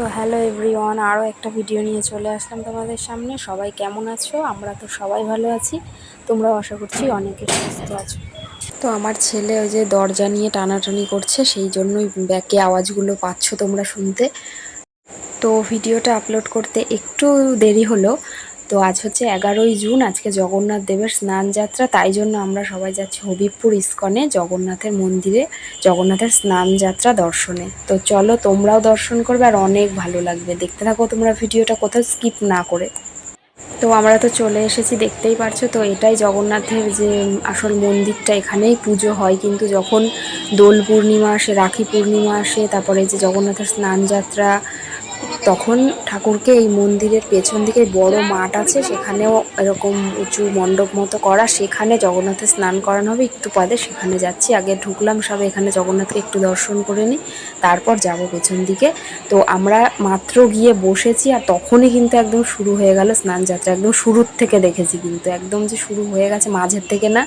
So hello everyone, আরও একটা video নিয়ে চলে আসলাম তোমাদের সামনে। সবাই কেমন আছো? আমরা তো সবাই ভালো আছি, তোমরাও আশা করছি অনেকে সুস্থ আছো। তো আমার ছেলে ওই যে দরজা নিয়ে টানাটানি করছে, সেই জন্যই ব্যাকে আওয়াজগুলো পাচ্ছ তোমরা শুনতে। তো ভিডিওটা আপলোড করতে একটু দেরি হলো। তো আজ হচ্ছে 11ই জুন, আজকে জগন্নাথ দেবের স্নান যাত্রা, তাই জন্য আমরা সবাই যাচ্ছি হবিবপুর ইস্কনে জগন্নাথের মন্দিরে জগন্নাথের স্নান যাত্রা দর্শনে। তো চলো তোমরাও দর্শন করবে, আর অনেক ভালো লাগবে। দেখতে থাকো তোমরা ভিডিওটা, কোথাও স্কিপ না করে। তো আমরা তো চলে এসেছি, দেখতেই পারছো। তো এটাই জগন্নাথের যে আসল মন্দিরটা, এখানেই পুজো হয়। কিন্তু যখন দোল পূর্ণিমা আসে, রাখি পূর্ণিমা আসে, তারপরে যে জগন্নাথের স্নান যাত্রা, তখন ঠাকুরকে এই মন্দিরের পেছন দিকে বড় মাঠ আছে, সেখানেও এরকম উঁচু মণ্ডপ মতো করা, সেখানে জগন্নাথের স্নান করানো হবে একটু বাদে। সেখানে যাচ্ছি, আগে ঢুকলাম সব, এখানে জগন্নাথকে একটু দর্শন করে নিই, তারপর যাব পেছন দিকে। তো আমরা মাত্র গিয়ে বসেছি, আর তখনই কিন্তু একদম শুরু হয়ে গেল স্নান যাত্রা। একদম শুরুর থেকে দেখেছি, কিন্তু একদম যে শুরু হয়ে গেছে মাঝের থেকে না,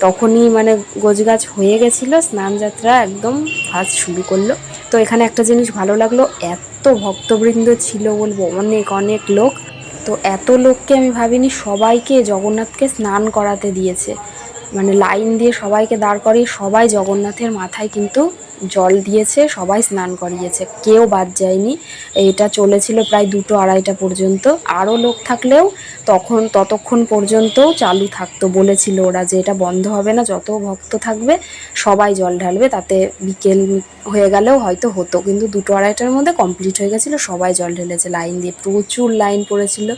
তখনই মানে গোছগাছ হয়ে গেছিলো। স্নান যাত্রা একদম ফার্স্ট শুরু করলো। তো এখানে একটা জিনিস ভালো লাগলো, এত ভক্তবৃন্দ ছিল বলবো, অনেক অনেক লোক। তো এত লোককে আমি ভাবিনি, সবাইকে জগন্নাথকে স্নান করাতে দিয়েছে। মানে লাইন দিয়ে সবাইকে দাঁড় করিয়ে সবাই জগন্নাথের মাথায় কিন্তু জল দিয়েছে, সবাই স্নান করিয়েছে, কেউ বাদ যায়নি। এটা চলেছিল প্রায় 2টো-2:30টা পর্যন্ত। আরও লোক থাকলেও ততক্ষণ পর্যন্তও চালু থাকতো, বলেছিল ওরা যে এটা বন্ধ হবে না, যত ভক্ত থাকবে সবাই জল ঢালবে। তাতে বিকেল হয়ে গেলেও হয়তো হতো, কিন্তু 2টো-2:30টার মধ্যে কমপ্লিট হয়ে গেছিলো, সবাই জল ঢেলেছে লাইন দিয়ে, প্রচুর লাইন পড়েছিল,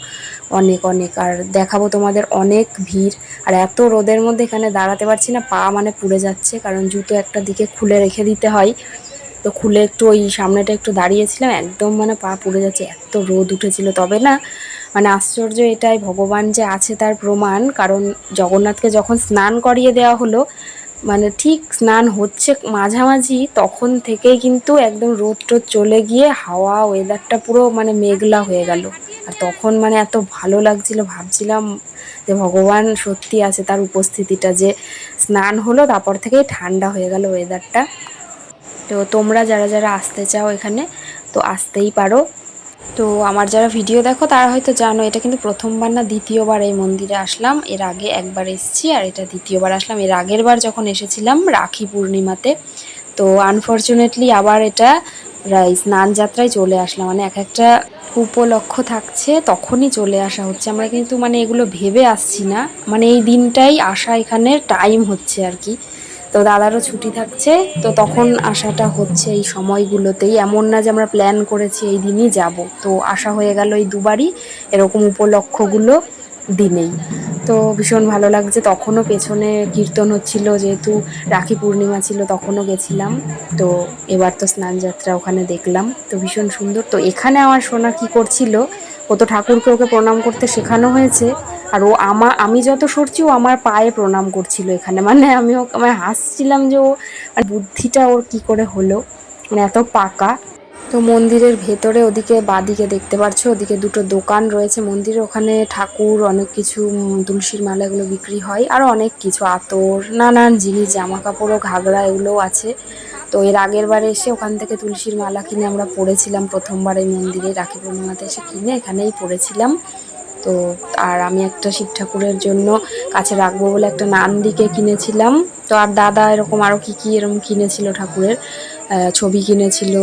অনেক অনেক। আর দেখাবো তোমাদের, অনেক ভিড়। আর এত রোদের মধ্যে এখানে দাঁড়াতে পারছি না, পা মানে পুড়ে যাচ্ছে, কারণ জুতো একটা দিকে খুলে রেখে দিতে হয়। তো খুলে একটু ওই সামনেটা একটু দাঁড়িয়েছিলাম, একদম মানে পা পুড়ে যাচ্ছে, এত রোদ উঠেছিল। তবে না, মানে আশ্চর্য এটাই, ভগবান যে আছে তার প্রমাণ। কারণ জগন্নাথকে যখন স্নান করিয়ে দেওয়া হলো, মানে ঠিক স্নান হচ্ছে মাঝামাঝি, তখন থেকেই কিন্তু একদম রোদ টোদ চলে গিয়ে হাওয়া, ওয়েদারটা পুরো মানে মেঘলা হয়ে গেল। আর তখন মানে এত ভালো লাগছিল, ভাবছিলাম যে ভগবান সত্যি আছে, তার উপস্থিতিটা, যে স্নান হলো তারপর থেকেই ঠান্ডা হয়ে গেল ওয়েদারটা। তো তোমরা যারা যারা আসতে চাও এখানে, তো আসতেই পারো। তো আমার যারা ভিডিও দেখো তারা হয়তো জানো, এটা কিন্তু প্রথমবার না দ্বিতীয়বার এই মন্দিরে আসলাম। এর আগে একবার এসেছি, আর এটা দ্বিতীয়বার আসলাম। এর আগের বার যখন এসেছিলাম রাখি পূর্ণিমাতে, তো আনফর্চুনেটলি আবার এটা স্নান যাত্রায় চলে আসলাম। মানে এক একটা উপলক্ষ থাকছে, তখনই চলে আসা হচ্ছে। আমরা কিন্তু মানে এগুলো ভেবে আসছি না, মানে এই দিনটাই আসা এখানে টাইম হচ্ছে আর কি। তো দাদারও ছুটি থাকছে, তো তখন আসাটা হচ্ছে এই সময়গুলোতেই। এমন না যে আমরা প্ল্যান করেছি এই দিনই যাব। তো আসা হয়ে গেল এই দুবারই এরকম উপলক্ষগুলো দিনেই। তো ভীষণ ভালো লাগছে। তখনও পেছনে কীর্তন হচ্ছিল, যেহেতু রাখি পূর্ণিমা ছিল, তখনও গেছিলাম। তো এবার তো স্নান যাত্রা ওখানে দেখলাম, তো ভীষণ সুন্দর। তো এখানে আমার সোনা কি করছিল, ও তো ঠাকুরকে ওকে প্রণাম করতে শেখানো হয়েছে, আর ও আমি যত সরছি ও আমার পায়ে প্রণাম করছিল এখানে। মানে আমি মানে হাসছিলাম যে ও মানে বুদ্ধিটা ওর কি করে হলো, মানে এত পাকা। তো মন্দিরের ভেতরে ওদিকে বাদিকে দেখতে পাচ্ছ, ওদিকে 2টো দোকান রয়েছে মন্দিরে, ওখানে ঠাকুর অনেক কিছু, তুলসীর মালা এগুলো বিক্রি হয়, আরও অনেক কিছু, আতর, নানান জিনিস, জামা কাপড় ও ঘাগরা এগুলোও আছে। তো এর আগের বারে এসে ওখান থেকে তুলসীর মালা কিনে আমরা পরেছিলাম, প্রথমবার এই মন্দিরে রাখি পূর্ণিমাতে এসে কিনে এখানেই পরেছিলাম। তো আর আমি একটা শিব ঠাকুরের জন্য কাছে রাখবো বলে একটা নান্দিকে কিনেছিলাম। তো আর দাদা এরকম আরও কী কী এরকম কিনেছিল ঠাকুরের, ছবি কিনেছিল,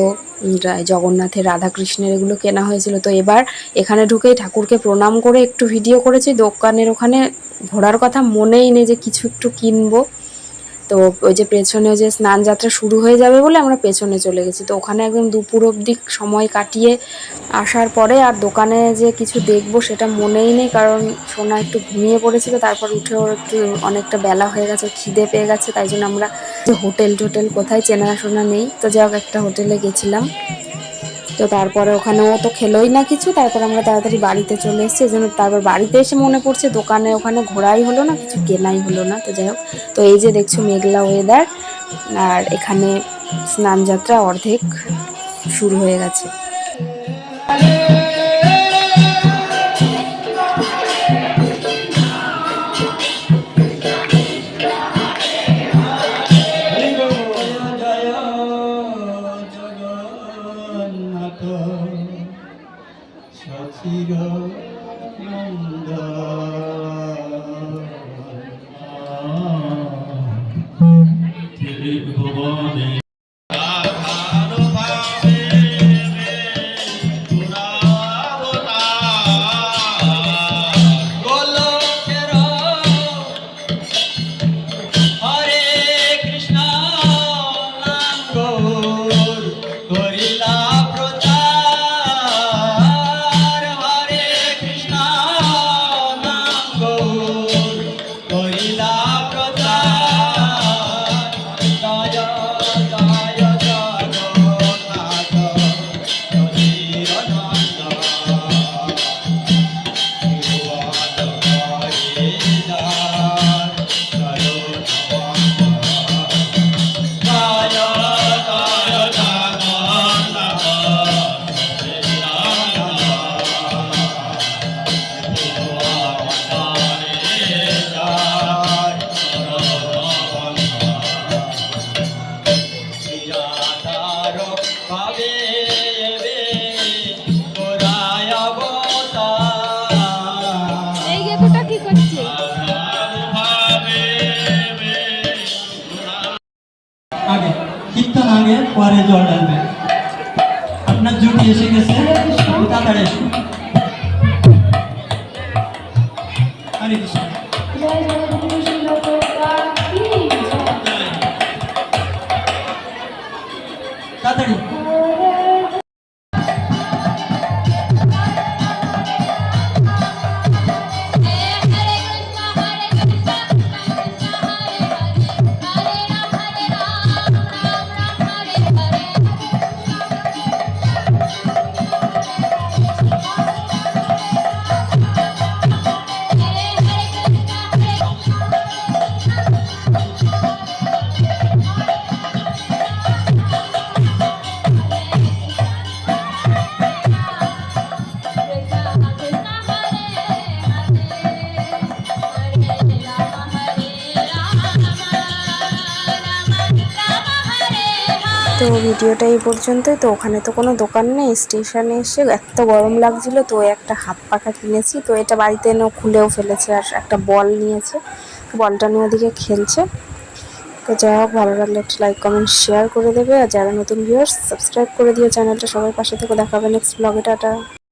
জগন্নাথের, রাধাকৃষ্ণের, এগুলো কেনা হয়েছিল। তো এবার এখানে ঢুকেই ঠাকুরকে প্রণাম করে একটু ভিডিও করেছি। দোকানের ওখানে ঘোরার কথা মনেই নেই যে কিছু একটু কিনবো। তো ওই যে পেছনে যে স্নান যাত্রা শুরু হয়ে যাবে বলে আমরা পেছনে চলে গেছি। তো ওখানে একদম দুপুর অবধি সময় কাটিয়ে আসার পরে আর দোকানে যে কিছু দেখবো সেটা মনেই নেই, কারণ সোনা একটু ঘুমিয়ে পড়েছিল। তারপর উঠে ওর একটু অনেকটা বেলা হয়ে গেছে, খিদে পেয়ে গেছে, তাই জন্য আমরা যে হোটেল টোটেল কোথায় চেনাশোনা নেই, তো যাই হোক একটা হোটেলে গেছিলাম। তো তারপরে ওখানে ও তো খেলোই না কিছু, তারপর আমরা তাড়াতাড়ি বাড়িতে চলে এসেছি। এই জন্য তারপর বাড়িতে এসে মনে পড়ছে দোকানে ওখানে ঘোরাই হলো না, কিছু কেনাই হলো না। তো যাই হোক, তো এই যে দেখছো মেঘলা ওয়েদার, আর এখানে স্নান যাত্রা অর্ধেক শুরু হয়ে গেছে। জয় জগন্নাথ সচির ভুবনে আগে কীর্তন আগে পরে জল ঢালবে। আপনার জুটি এসে গেছে, তাড়াতাড়ি এসুন। হরে কৃষ্ণ। তাড়াতাড়ি তো ভিডিওটা এই পর্যন্তই। তো ওখানে তো কোনো দোকান নেই, স্টেশনে এসে এত গরম লাগছিল তো একটা হাত পাখা কিনেছি। তো এটা বাড়িতে এনেও খুলেও ফেলেছে, আর একটা বল নিয়েছে, বলটা নিয়ে ওদিকে খেলছে। তো যাই হোক, ভালো লাগলে একটা লাইক কমেন্ট শেয়ার করে দেবে, আর যারা নতুন ভিউয়ার্স সাবস্ক্রাইব করে দিও চ্যানেলটা। সবাই পাশে থেকে দেখাবে নেক্সট ব্লগে। টাটা।